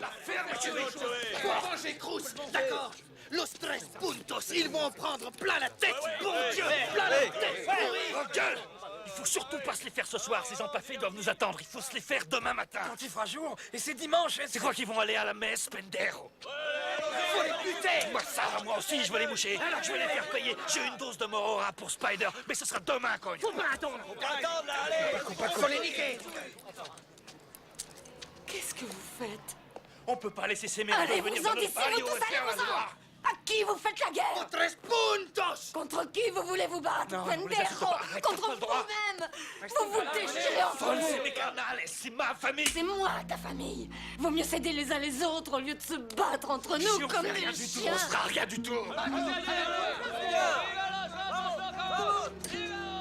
La fermeture des choses. Faut manger Crous, d'accord. Los tres puntos, ils vont en prendre plein la tête, bon Dieu, plein la tête. Oh, gueule! Il faut surtout pas se les faire ce soir, ces empaffés doivent nous attendre, il faut se les faire demain matin. Quand il fera jour, et c'est dimanche, C'est quoi qu'ils vont aller à la messe, Pendero? Faut les buter. Moi ça, moi aussi, je vais les moucher. Alors je vais les faire payer. J'ai une dose de Morora pour Spider, mais ce sera demain, cogne. Faut pas attendre. Attends, là, allez! Faut les niquer. Qu'est-ce que vous faites? On peut pas laisser ces merdes Allez, venir vous dans en notre d'ici, barrio vous tous, et faire la allez-vous-en! gloire. À qui vous faites la guerre? Tres puntos. Contre qui vous voulez vous battre? Non, on les insulte Pendejo! pas. Arrête, t'as pas Contre le droit. vous-même! Vous vous déchirez entre Folle, c'est vous! mes carnales, c'est ma famille. C'est moi, ta famille! Vaut mieux s'aider les uns les autres au lieu de se battre entre nous Si on comme fait des rien du tout, chiens! on sera rien du tout.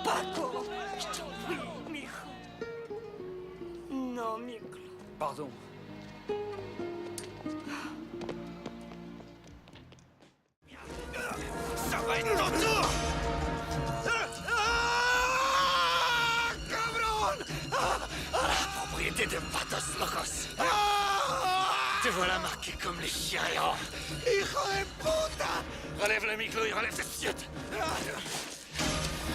Paco! Je t'en prie, mijo! Non, Miklo. Pardon. Ça va être ton tour. Cabron! La propriété de Patos Locos. Te voilà marqué comme les chiens errants. Hijo de puta! Relève le micro et relève cette chiotte.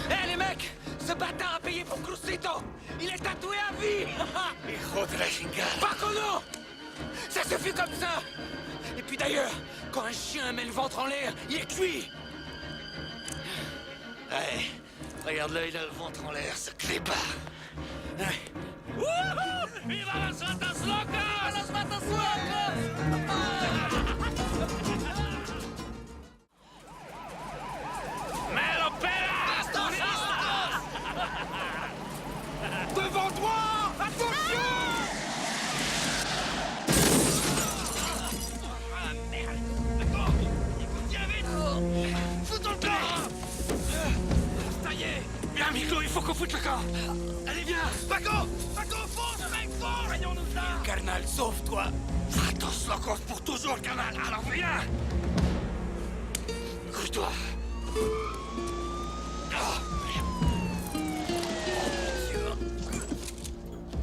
Hé, les mecs! Ce bâtard a payé pour Crucito! Il est tatoué à vie! Hijo de la chingada. Pas qu'on non! Ça se fait comme ça! Et puis d'ailleurs, quand un chien met le ventre en l'air, il est cuit! Ouais, regarde-le, il a le ventre en l'air, ce clébard. Ouais. Wouhou! Viva las ratas locas! Las ratas locas! Mais l'opéra! Devant toi! Attention! Ah merde! D'accord! Viens vite! Foutons le camp! Ça y est! Viens, Miklo, il faut qu'on foute le camp! Allez, viens! Paco! Paco, fonce, mec, fonce! Voyons-nous ça! Carnal, sauve-toi! Vatos locos pour toujours, canal! Alors viens! Couche-toi!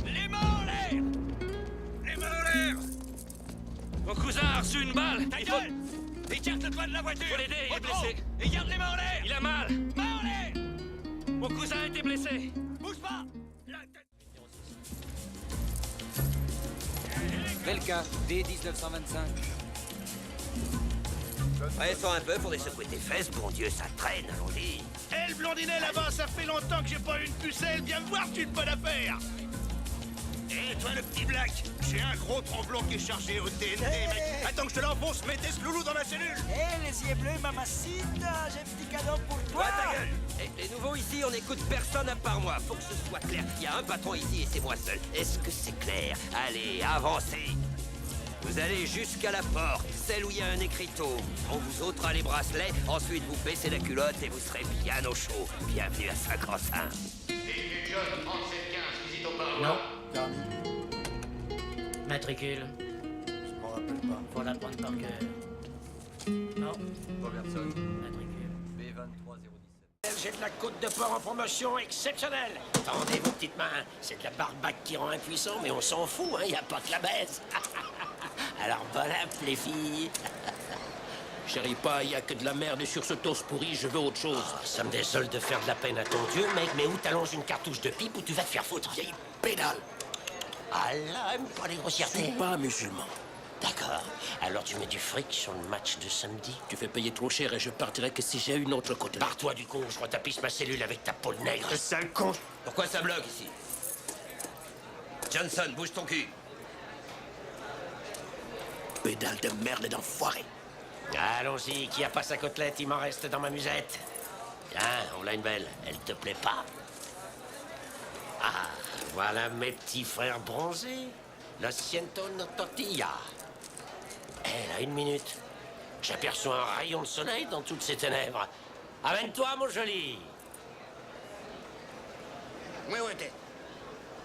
Les mains en l'air! Les mains en l'air! Mon cousin a reçu une balle! Ta Il faut... gueule! Écarte le toit de la voiture! Faut l'aider, il est Retro! blessé. Et garde les mains en l'air! Il a mal! Mains en l'air! Mon cousin a été blessé! Bouge pas! Belka, D1925. Restons un peu, faudrait secouer tes fesses, bon Dieu, ça traîne, allons-y. Hé, le blondinet là-bas, ça fait longtemps que j'ai pas eu une pucelle. Viens me voir, tu une bonne affaire. Hé, toi, le petit black, j'ai un gros tremblant qui est chargé au TNT, mec. Attends que je te l'enfonce, mettez ce loulou dans la cellule. Hé, les yeux bleus, mamacita, j'ai un petit cadeau pour toi. Ouais, ta gueule. Et les nouveaux ici, on n'écoute personne à part moi. Faut que ce soit clair. Il y a un patron ici et c'est moi seul. Est-ce que c'est clair? Allez, avancez. Vous allez jusqu'à la porte, celle où il y a un écriteau. On vous ôtera les bracelets, ensuite vous baissez la culotte et vous serez bien au chaud. Bienvenue à Saint-Crocin. Non. Matricule. Je m'en rappelle pas. Faut la prendre par cœur. Non. Robertson, Matricule. B23017. J'ai de la côte de porc en promotion exceptionnelle. Tendez vos petites mains. C'est de la barbaque qui rend impuissant, mais on s'en fout, hein. Y a pas que la baisse. Alors bon app, les filles. Chérie, pas, y a que de la merde sur ce toast pourri, je veux autre chose. Oh, ça me désole de faire de la peine à ton Dieu, mec, mais où t'allonges une cartouche de pipe ou tu vas te faire foutre, vieille pédale. Ah là, aime pas les Je grossièretés. suis pas musulman. D'accord. Alors tu mets du fric sur le match de samedi. Tu fais payer trop cher et je partirai que si j'ai une autre côte. Barre-toi du con, je retapisse ma cellule avec ta peau de nègre. Sale con. Pourquoi ça bloque ici? Johnson, bouge ton cul. Pédale de merde et d'enfoiré. Allons-y, qui a pas sa côtelette, il m'en reste dans ma musette. Tiens, on l'a une belle. Elle te plaît pas? Ah, voilà mes petits frères bronzés. Lo siento no tortilla. Elle a une minute. J'aperçois un rayon de soleil dans toutes ces ténèbres. Amène-toi, mon joli. Ouais, ouais, t'es.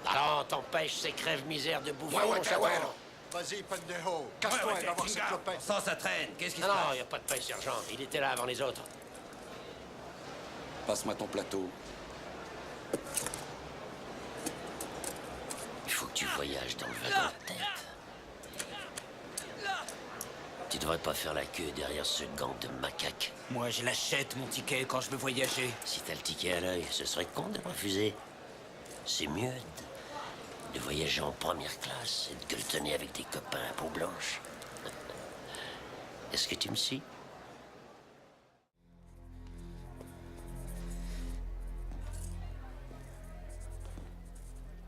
Alors, t'empêches ces crèves-misères de bouffer, Ouais, ouais, mon t'es, chaton. ouais. Vas-y, pendejo. Casse-toi, il va voir ses clopettes. Sans ça traîne. Qu'est-ce qui se passe? Non, y a pas de paix, sergent. Il était là avant les autres. Passe-moi ton plateau. Il faut que tu voyages dans le wagon de tête. Tu devrais pas faire la queue derrière ce gang de macaques. Moi, je l'achète, mon ticket, quand je veux voyager. Si t'as le ticket à l'œil, ce serait con de refuser. C'est mieux de voyager en première classe et de gueuletonner avec des copains à peau blanche. Est-ce que tu me suis?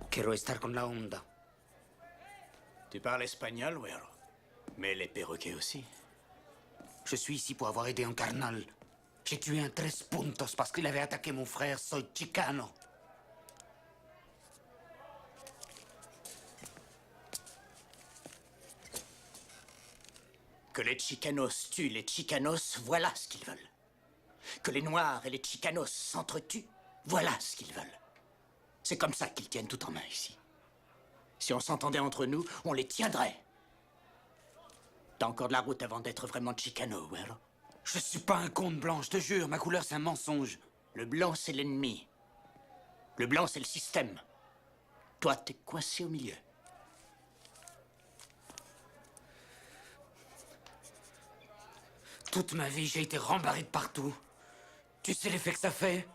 Quiero estar con la onda. Tu parles espagnol, güero? Mais les perroquets aussi. Je suis ici pour avoir aidé un carnal. J'ai tué un 13 puntos parce qu'il avait attaqué mon frère. Soy chicano. Que les Chicanos tuent les Chicanos, voilà ce qu'ils veulent. Que les Noirs et les Chicanos s'entretuent, voilà ce qu'ils veulent. C'est comme ça qu'ils tiennent tout en main ici. Si on s'entendait entre nous, on les tiendrait. T'as encore de la route avant d'être vraiment Chicano, güero. Je suis pas un conte blanc, je te jure. Ma couleur, c'est un mensonge. Le blanc, c'est l'ennemi. Le blanc, c'est le système. Toi, t'es coincé au milieu. Toute ma vie, j'ai été rembarré de partout. Tu sais l'effet que ça fait?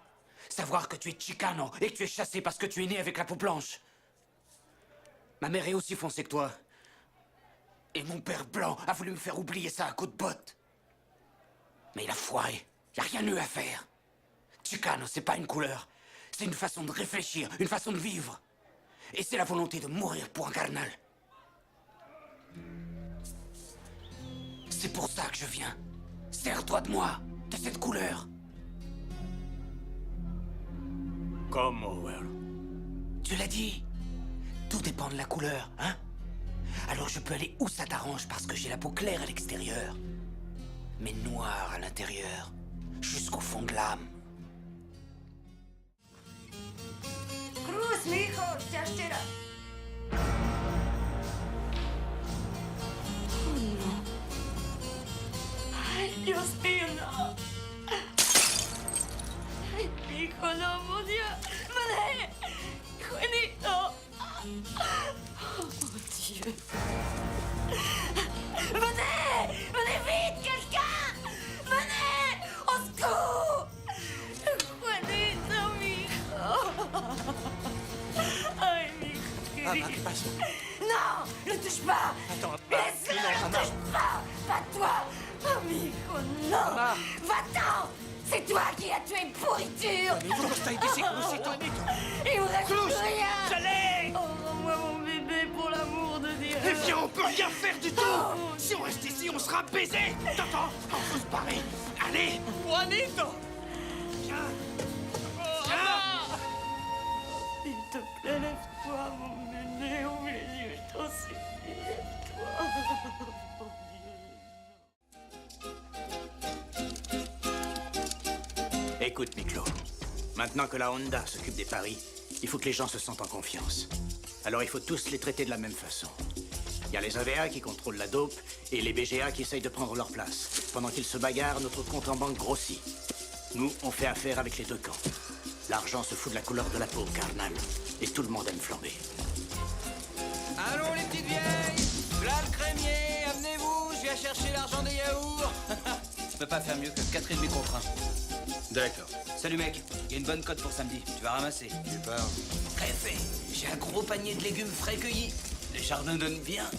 Savoir que tu es chicano et que tu es chassé parce que tu es né avec la peau blanche. Ma mère est aussi foncée que toi. Et mon père blanc a voulu me faire oublier ça à coups de botte. Mais il a foiré. Y a rien eu à faire. Chicano, c'est pas une couleur. C'est une façon de réfléchir, une façon de vivre. Et c'est la volonté de mourir pour un carnal. C'est pour ça que je viens. Sers-toi de moi, de cette couleur. Comment, güero? Tu l'as dit. Tout dépend de la couleur, hein? Alors je peux aller où ça t'arrange parce que j'ai la peau claire à l'extérieur, mais noire à l'intérieur, jusqu'au fond de l'âme. Cruz, mijo, ya estira. Oh, no. Ay, Dios mío, no. Ay, mijo, no, mon Dieu. Venez, Juanito. Oh, mon Dieu. Venez, venez vite, quelqu'un. Venez, au secours. Juanito, mijo. Ay, mijo. Maman, ¿qué pasó? Non, ne touche pas. Attends, Laisse-le, ne touche pas. Pas toi. Amigo, non. Va-t'en. C'est toi qui as tué Pourriture. Il me reste plus rien. Allez! Oh, rends-moi mon bébé pour l'amour de Dieu. Eh bien, on peut rien faire du tout! Si on reste ici, on sera baisés! T'entends? On faut se barrer! Allez! Juanito! Viens! Viens! S'il te plaît, lève-toi, mon bébé. Oh, mes yeux, je t'en supplie, lève-toi. Écoute, Miklo. Maintenant que la Honda s'occupe des paris, il faut que les gens se sentent en confiance. Alors il faut tous les traiter de la même façon. Il y a les AVA qui contrôlent la dope et les BGA qui essayent de prendre leur place. Pendant qu'ils se bagarrent, notre compte en banque grossit. Nous, on fait affaire avec les deux camps. L'argent se fout de la couleur de la peau, carnal. Et tout le monde aime flamber. Allons les petites vieilles, là le crémier, amenez-vous, je viens chercher l'argent des yaourts. Je peux pas faire mieux que 4,5 contre 1. D'accord. Salut mec, il y a une bonne cote pour samedi, tu vas ramasser. Tu parles. Très fait, j'ai un gros panier de légumes frais cueillis. Les jardins donnent bien.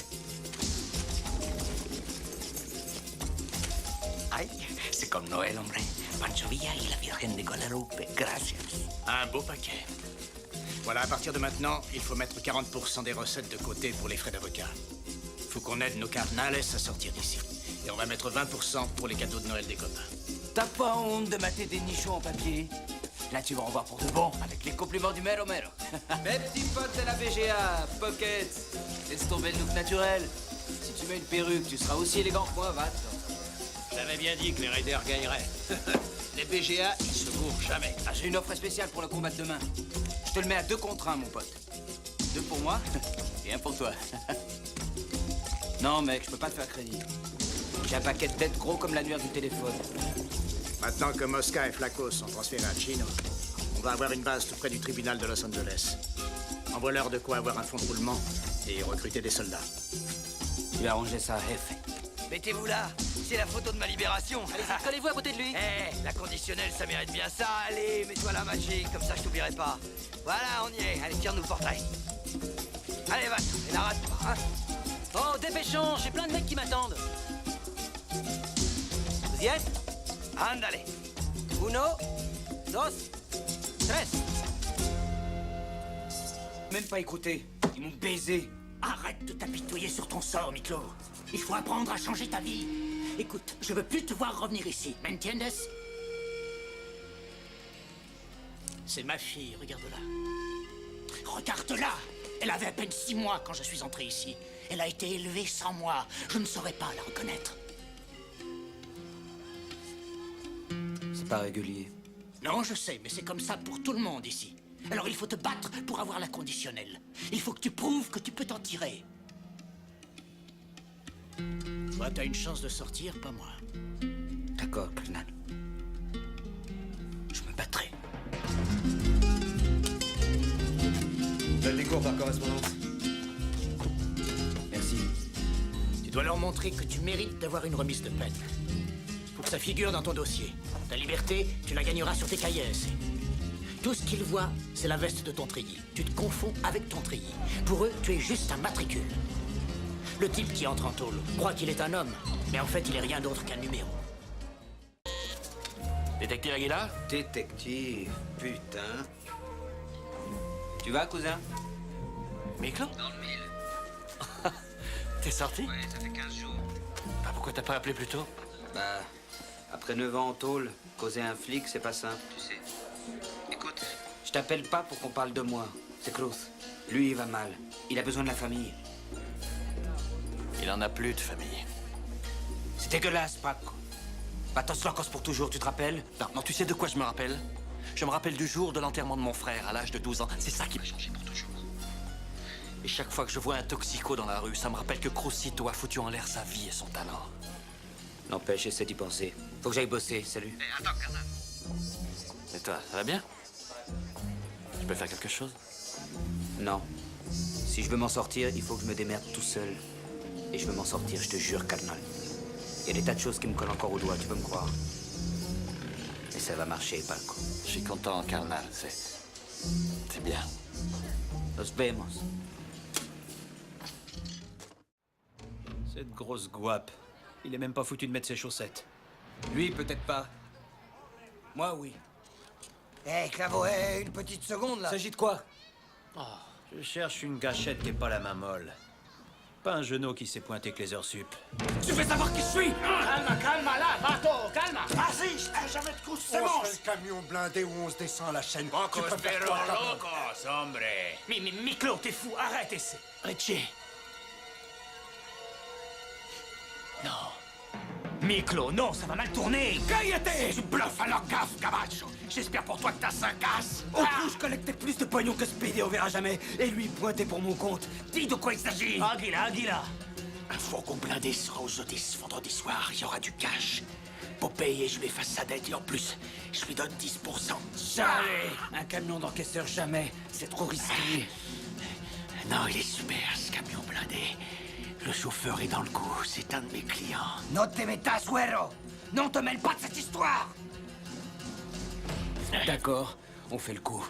Ay, c'est comme Noël, hombre. Pancho Villa y la Virgen de Guadalupe. Gracias. Un beau paquet. Voilà, à partir de maintenant, il faut mettre 40% des recettes de côté pour les frais d'avocat. Faut qu'on aide nos carnales à sortir d'ici. Et on va mettre 20% pour les cadeaux de Noël des copains. T'as pas honte de mater des nichons en papier? Là, tu vas en voir pour de bon, avec les compliments du Mero Mero. Mes petits potes de la BGA, Pocket, laisse tomber le look naturel. Si tu mets une perruque, tu seras aussi élégant que moi, va. J'avais bien dit que les raiders gagneraient. Les BGA, ils se gourrent jamais. Ah, j'ai une offre spéciale pour le combat de demain. Je te le mets à 2 contre 1, mon pote. 2 pour moi et 1 pour toi. Non, mec, je peux pas te faire crédit. J'ai un paquet de dettes gros comme l'annuaire du téléphone. Maintenant que Mosca et Flacos sont transférés à Chino, on va avoir une base tout près du tribunal de Los Angeles. Envoie-leur de quoi avoir un fonds de roulement et recruter des soldats. Tu vas arranger ça, Jefe. Mettez-vous là, c'est la photo de ma libération. Allez-y, collez-vous à côté de lui. Eh, la conditionnelle, ça mérite bien ça. Allez, mets-toi là, magique, comme ça je t'oublierai pas. Voilà, on y est. Allez, tire-nous le portrait. Allez, va, et la rate pas, hein. Oh, dépêchons, j'ai plein de mecs qui m'attendent. Vous y êtes? Andale. Uno, dos, tres. Même pas écouté. Ils m'ont baisé. Arrête de t'apitoyer sur ton sort, Miklo. Il faut apprendre à changer ta vie. Écoute, je veux plus te voir revenir ici. ¿Me entiendes? C'est ma fille, regarde-la. Regarde-la! Elle avait à peine 6 mois quand je suis entré ici. Elle a été élevée sans moi. Je ne saurais pas la reconnaître. C'est pas régulier. Non, je sais, mais c'est comme ça pour tout le monde ici. Alors il faut te battre pour avoir la conditionnelle. Il faut que tu prouves que tu peux t'en tirer. Toi, t'as une chance de sortir, pas moi. D'accord, colonel. Je me battrai. Donne les cours par correspondance. Merci. Tu dois leur montrer que tu mérites d'avoir une remise de peine. Faut que ça figure dans ton dossier. Ta liberté, tu la gagneras sur tes cahiers. Tout ce qu'ils voient, c'est la veste de ton treillis. Tu te confonds avec ton treillis. Pour eux, tu es juste un matricule. Le type qui entre en tôle croit qu'il est un homme, mais en fait, il est rien d'autre qu'un numéro. Détective Aguilar? Détective, putain. Tu vas, cousin? Miklo? Dans le mille. T'es sorti? Ouais, ça fait 15 jours. Bah, pourquoi t'as pas appelé plus tôt? Bah, après 9 ans en tôle, causer un flic, c'est pas simple. Tu sais. Écoute. Je t'appelle pas pour qu'on parle de moi. C'est Cruz. Lui, il va mal. Il a besoin de la famille. Il en a plus de famille. C'est dégueulasse, Paco. Patos locos pour toujours, tu te rappelles? Non, tu sais de quoi je me rappelle? Je me rappelle du jour de l'enterrement de mon frère, à l'âge de 12 ans. C'est ça qui m'a changé pour toujours. Et chaque fois que je vois un toxico dans la rue, ça me rappelle que Cruzito a foutu en l'air sa vie et son talent. N'empêche, j'essaie d'y penser. Faut que j'aille bosser, salut. Eh, attends, Carnal. Et toi, ça va bien? Je peux faire quelque chose? Non. Si je veux m'en sortir, il faut que je me démerde tout seul. Et je veux m'en sortir, je te jure, carnal. Il y a des tas de choses qui me collent encore au doigt, tu peux me croire. Mais ça va marcher, Paco. Je suis content, carnal, c'est bien. Nos vemos. Cette grosse guape. Il est même pas foutu de mettre ses chaussettes. Lui, peut-être pas. Moi, oui. Eh, Clavo, une petite seconde, là. S'agit de quoi? Je cherche une gâchette qui est pas la main molle. Pas un genou qui s'est pointé que les heures sup. Tu veux savoir qui je suis? Calma, calma, là, bateau, calma. Vas-y, jamais de coups, c'est bon. On se fait le camion blindé où on se descend la chaîne. Tu peux faire quoi, cabrón? Mais Miklo, t'es fou, arrête, essaie. Richie. Non. Miklo, non, ça va mal tourner. Cállate! Tu bluffes, alors gaffe, Camacho. J'espère pour toi que ta ça casse. Au coup, je collectais plus de pognon que Speedy, on verra jamais. Et lui, pointé pour mon compte. Dis de quoi il s'agit. Aguila. Un fourgon blindé sera aux Otis vendredi soir. Il y aura du cash. Pour payer, je lui efface sa dette et en plus, je lui donne 10%. Jamais. Un camion d'encaisseur, jamais. C'est trop risqué. Non, il est super, ce camion blindé. Le chauffeur est dans le coup, c'est un de mes clients. No te metas, güero. Non, te mêle pas de cette histoire. D'accord, on fait le coup.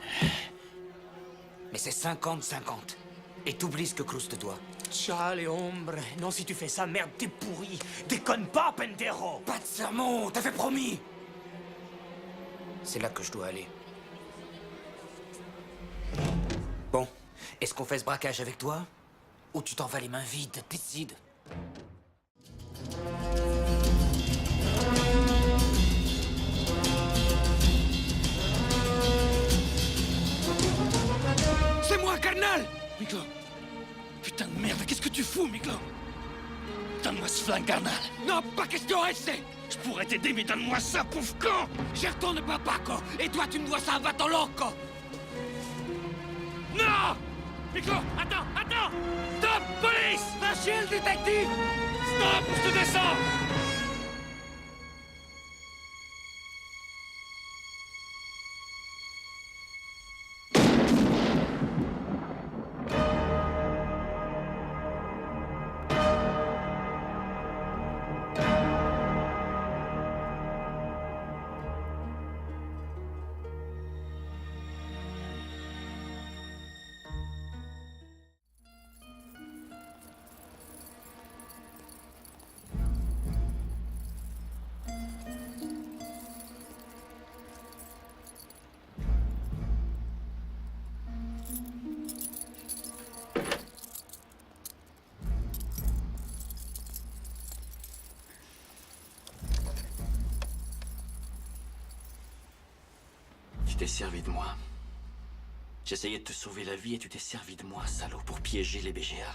Mais c'est 50-50. Et t'oublies ce que Cruz te doit. Chale, hombre. Non, si tu fais ça, merde, t'es pourri. Déconne pas, pendejo. Pas de sermon, t'as fait promis. C'est là que je dois aller. Bon, est-ce qu'on fait ce braquage avec toi? Ou tu t'en vas les mains vides, décide. C'est moi, carnal! Miklo! Putain de merde, qu'est-ce que tu fous, Miklo? Donne-moi ce flingue, carnal! Non, pas question rester! Je pourrais t'aider, mais donne-moi ça, pauvre con! J'y retourne pas, Paco! Et toi, tu me dois ça, va ton loco! Non! Miklo, attends! Stop, police! Va chier, le détective! Stop, je te descends! t'es servi de moi. J'essayais de te sauver la vie et tu t'es servi de moi, salaud, pour piéger les BGA.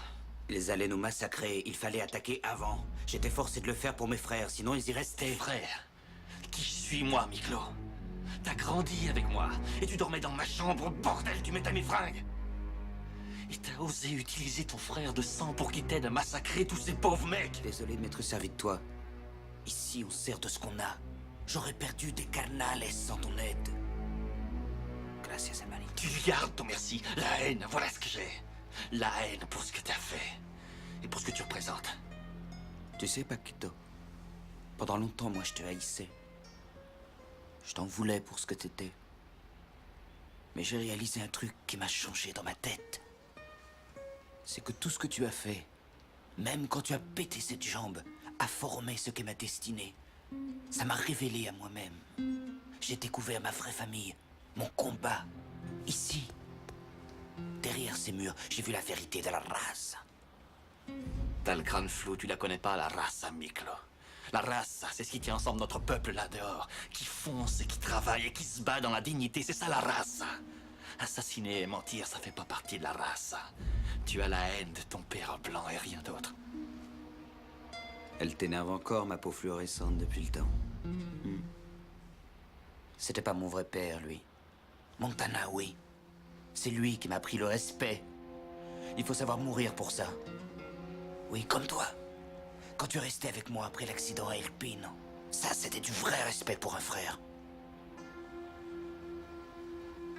Ils allaient nous massacrer, il fallait attaquer avant. J'étais forcé de le faire pour mes frères, sinon ils y restaient. Frère, qui suis-moi, Miklo? T'as grandi avec moi, et tu dormais dans ma chambre, bordel, tu mettais mes fringues. Et t'as osé utiliser ton frère de sang pour qu'il t'aide à massacrer tous ces pauvres mecs. Désolé de m'être servi de toi. Ici, on sert de ce qu'on a. J'aurais perdu des carnales sans ton aide. Gracias, hermanito. Tu gardes ton merci, la haine, voilà ce que j'ai. La haine pour ce que t'as fait, et pour ce que tu représentes. Tu sais, Paquito, pendant longtemps, moi, je te haïssais. Je t'en voulais pour ce que t'étais. Mais j'ai réalisé un truc qui m'a changé dans ma tête. C'est que tout ce que tu as fait, même quand tu as pété cette jambe, a formé ce qu'est ma destinée. Ça m'a révélé à moi-même. J'ai découvert ma vraie famille, mon combat, ici. Derrière ces murs, j'ai vu la vérité de la race. T'as le crâne flou, tu la connais pas, la race, Miklo. La race, c'est ce qui tient ensemble notre peuple là dehors, qui fonce et qui travaille et qui se bat dans la dignité, c'est ça la race. Assassiner et mentir, ça fait pas partie de la race. Tu as la haine de ton père blanc et rien d'autre. Elle t'énerve encore, ma peau fluorescente, depuis le temps. C'était pas mon vrai père, lui. Montana, oui. C'est lui qui m'a appris le respect. Il faut savoir mourir pour ça. Oui, comme toi. Quand tu restais avec moi après l'accident à El Pino, ça, c'était du vrai respect pour un frère.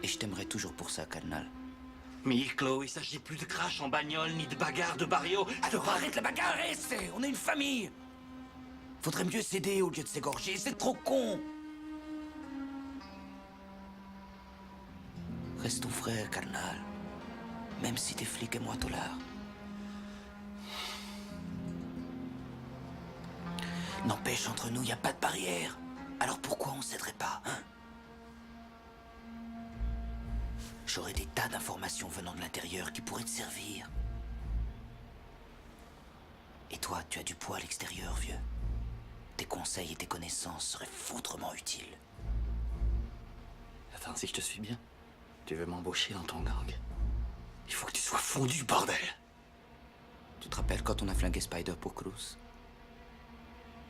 Et je t'aimerai toujours pour ça, carnal. Miklo, il s'agit plus de crash en bagnole, ni de bagarre de barrio. Alors arrête la bagarre, on est une famille. Faudrait mieux s'aider au lieu de s'égorger, c'est trop con. Reste ton frère, carnal. Même si t'es flic et moi tolard. N'empêche, entre nous, y a pas de barrière. Alors pourquoi on s'aiderait pas, hein? J'aurais des tas d'informations venant de l'intérieur qui pourraient te servir. Et toi, tu as du poids à l'extérieur, vieux. Tes conseils et tes connaissances seraient foutrement utiles. Attends, si je te suis bien, tu veux m'embaucher dans ton gang. Il faut que tu sois fondu, bordel. Tu te rappelles quand on a flingué Spider pour Cruz?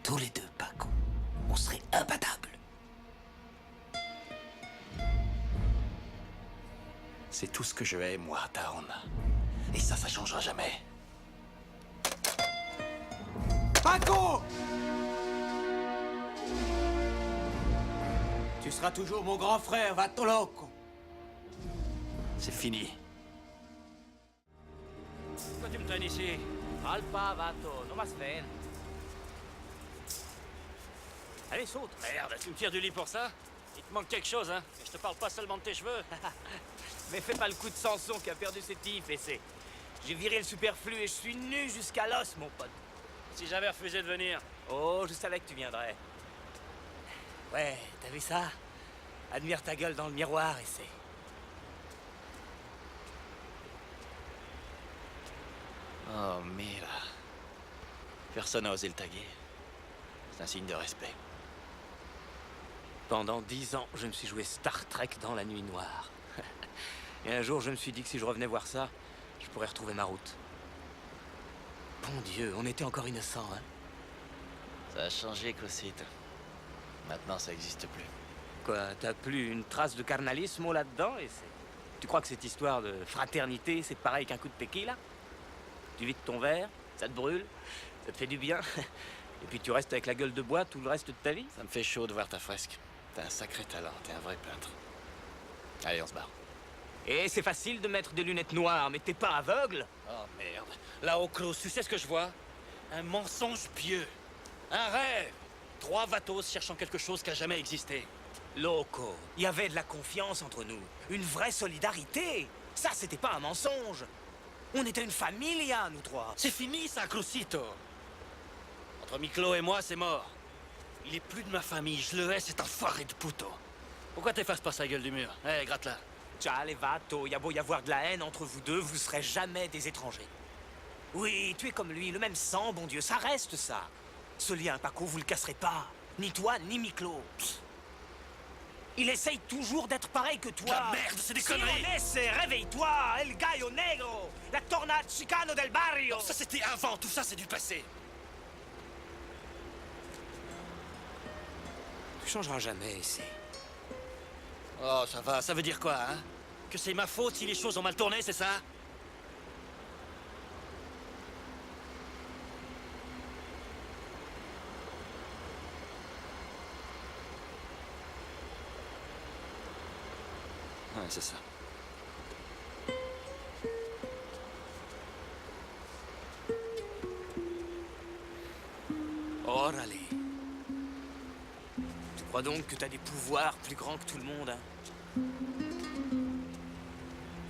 Tous les deux, Paco, on serait imbattables. C'est tout ce que je hais, moi, Town. Et ça changera jamais. Paco! Tu seras toujours mon grand frère, vato loco. C'est fini. Pourquoi tu me traînes ici? Alpa, vato, no más ven. Allez, saute. Merde, tu me tires du lit pour ça? Il te manque quelque chose, hein? Et je te parle pas seulement de tes cheveux. Mais fais pas le coup de Samson qui a perdu ses petits fessés. J'ai viré le superflu et je suis nu jusqu'à l'os, mon pote. Si j'avais refusé de venir. Oh, je savais que tu viendrais. Ouais, t'as vu ça? Admire ta gueule dans le miroir et c'est... Oh, mira. Personne n'a osé le taguer. C'est un signe de respect. Pendant 10 ans, je me suis joué Star Trek dans la nuit noire. Et un jour, je me suis dit que si je revenais voir ça, je pourrais retrouver ma route. Bon Dieu, on était encore innocents, hein? Ça a changé, Cosito. Maintenant, ça n'existe plus. Quoi, t'as plus une trace de carnalisme là-dedans et c'est... Tu crois que cette histoire de fraternité, c'est pareil qu'un coup de tequila? Tu vides ton verre, ça te brûle, ça te fait du bien, et puis tu restes avec la gueule de bois tout le reste de ta vie? Ça me fait chaud de voir ta fresque. T'as un sacré talent, t'es un vrai peintre. Allez, on se barre. Et c'est facile de mettre des lunettes noires, mais t'es pas aveugle? Oh merde. Là-haut, Klaus, tu sais ce que je vois? Un mensonge pieux. Un rêve. 3 vatos cherchant quelque chose qui a jamais existé. Loco, il y avait de la confiance entre nous. Une vraie solidarité. Ça, c'était pas un mensonge. On était une familia, nous 3. C'est fini, ça, Crucito. Entre Miklo et moi, c'est mort. Il est plus de ma famille, je le hais, cet enfoiré de puto. Pourquoi t'effaces pas sa gueule du mur? Eh, gratte-la. Ciao, les vatos, y a beau y avoir de la haine entre vous deux, vous serez jamais des étrangers. Oui, tu es comme lui, le même sang, bon Dieu, ça reste ça. Ce lien, Paco, vous le casserez pas. Ni toi, ni Miklo. Psst. Il essaye toujours d'être pareil que toi. La merde, c'est des conneries. Simone, réveille-toi, El Gallo Negro, la tornade chicano del barrio. Non, ça c'était avant, tout ça c'est du passé. Tu changeras jamais, c'est... Oh, ça va, ça veut dire quoi, hein? Que c'est ma faute si les choses ont mal tourné, c'est ça? Ouais, c'est ça. Orale. Tu crois donc que t'as des pouvoirs plus grands que tout le monde, hein?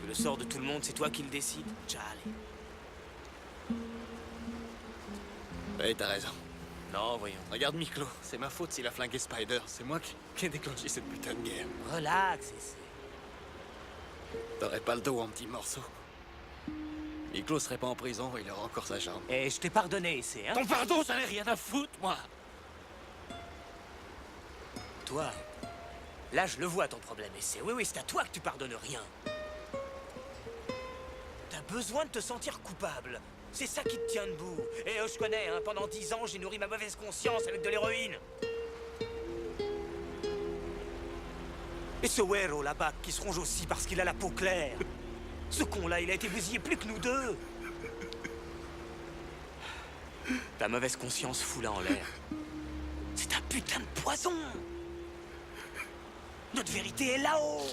Que le sort de tout le monde, c'est toi qui le décides? Ciao. Oui, t'as raison. Non, voyons. Regarde Miklo, c'est ma faute s'il a flingué Spider. C'est moi qui ai déclenché cette putain de guerre. Relax, c'est... T'aurais pas le dos en petits morceaux. Miklo serait pas en prison, il aurait encore sa jambe. Et je t'ai pardonné, c'est, hein? Ton pardon, ça n'a rien à foutre, moi. Toi, là, je le vois, ton problème, et c'est... Oui, c'est à toi que tu pardonnes rien. T'as besoin de te sentir coupable. C'est ça qui te tient debout. Et je connais, hein, pendant 10 ans, j'ai nourri ma mauvaise conscience avec de l'héroïne. Et ce Wero là-bas, qui se ronge aussi parce qu'il a la peau claire. Ce con-là, il a été bousillé plus que nous deux. Ta mauvaise conscience fout là en l'air. C'est un putain de poison. Notre vérité est là-haut.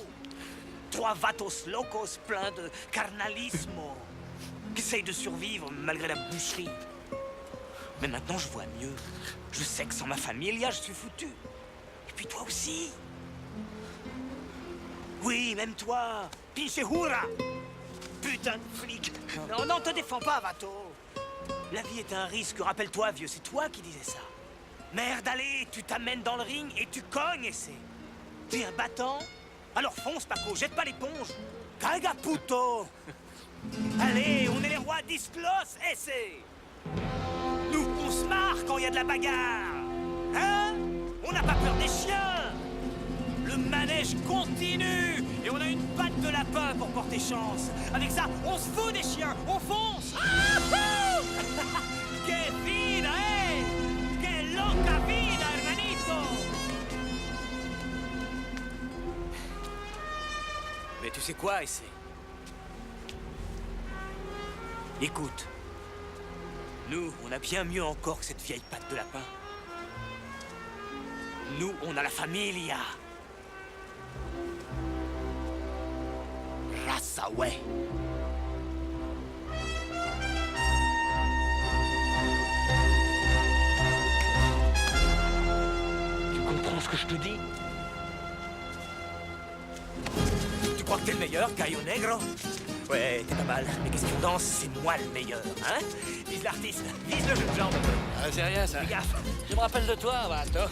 3 vatos locos pleins de carnalismo qui essayent de survivre malgré la boucherie. Mais maintenant, je vois mieux. Je sais que sans ma famille, je suis foutu. Et puis toi aussi. Oui, même toi. Pinche hura. Putain de flic. Non, non, te défends pas, Vato. La vie est un risque, rappelle-toi, vieux, c'est toi qui disais ça. Merde, allez, tu t'amènes dans le ring et tu cognes, et c'est... T'es un battant? Alors fonce, Paco, jette pas l'éponge. Caga puto. Allez, on est les rois d'Isklos, et c'est... Nous, on se marre quand il y a de la bagarre. Hein? On n'a pas peur des chiens. Le manège continue et on a une patte de lapin pour porter chance. Avec ça, on se fout des chiens, on fonce. Que vida, eh? Que loca vida, hermanito. Mais tu sais quoi, Essay? Écoute, nous, on a bien mieux encore que cette vieille patte de lapin. Nous, on a la familia. Raza, ouais. Tu comprends ce que je te dis? Tu crois que t'es le meilleur, Gallo Negro? Ouais, t'es pas mal. Mais question danse, c'est moi le meilleur, hein? Vise l'artiste, vise le jeu de jambes. Ah, c'est rien, ça. Fais gaffe. Je me rappelle de toi, Vato.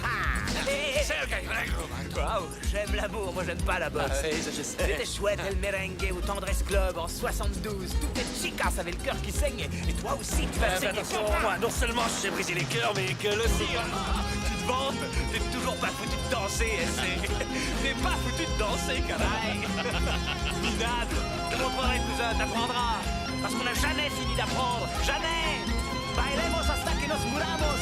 C'est le Gallo Negro, Waouh, j'aime l'amour, moi j'aime pas la boxe. Ah, oui, ça, je sais. C'était chouette, El Merengue ou Tendresse Club en 72. Toutes les chicas avaient le cœur qui saignait. Et toi aussi, tu vas saigner attention, pour moi, non seulement je sais briser les cœurs, mais que aussi. Tu te vantes, t'es toujours pas foutu de danser, T'es pas foutu de danser, canaille. Minable, je te montrerai, cousin, t'apprendras. Parce qu'on n'a jamais fini d'apprendre, jamais. Bailemos hasta que nos muramos,